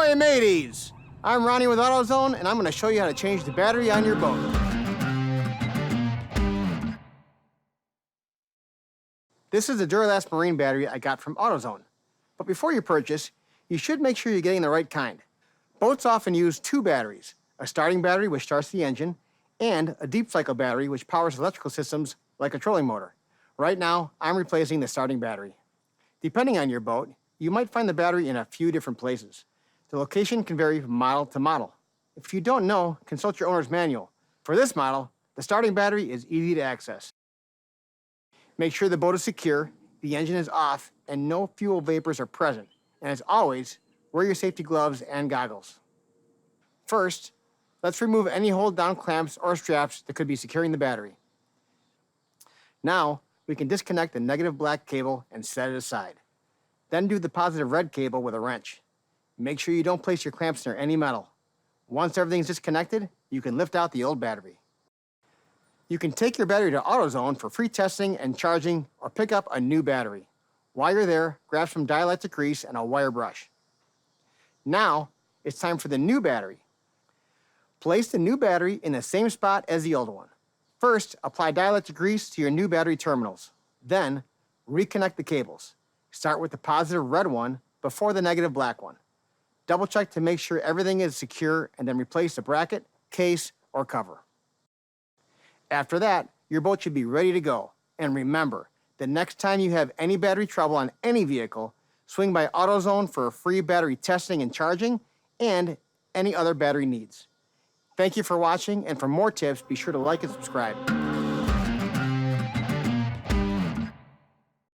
Ahoy, mateys! I'm Ronnie with AutoZone, and I'm going to show you how to change the battery on your boat. This is the Duralast Marine battery I got from AutoZone. But before you purchase, you should make sure you're getting the right kind. Boats often use two batteries, a starting battery which starts the engine, and a deep cycle battery which powers electrical systems like a trolling motor. Right now, I'm replacing the starting battery. Depending on your boat, you might find the battery in a few different places. The location can vary from model to model. If you don't know, consult your owner's manual. For this model, the starting battery is easy to access. Make sure the boat is secure, the engine is off, and no fuel vapors are present. And as always, wear your safety gloves and goggles. First, let's remove any hold-down clamps or straps that could be securing the battery. Now, we can disconnect the negative black cable and set it aside. Then do the positive red cable with a wrench. Make sure you don't place your clamps near any metal. Once everything's disconnected, you can lift out the old battery. You can take your battery to AutoZone for free testing and charging, or pick up a new battery. While you're there, grab some dielectric grease and a wire brush. Now, it's time for the new battery. Place the new battery in the same spot as the old one. First, apply dielectric grease to your new battery terminals. Then, reconnect the cables. Start with the positive red one before the negative black one. Double check to make sure everything is secure and then replace the bracket, case, or cover. After that, your boat should be ready to go. And remember, the next time you have any battery trouble on any vehicle, swing by AutoZone for free battery testing and charging and any other battery needs. Thank you for watching, and for more tips, be sure to like and subscribe.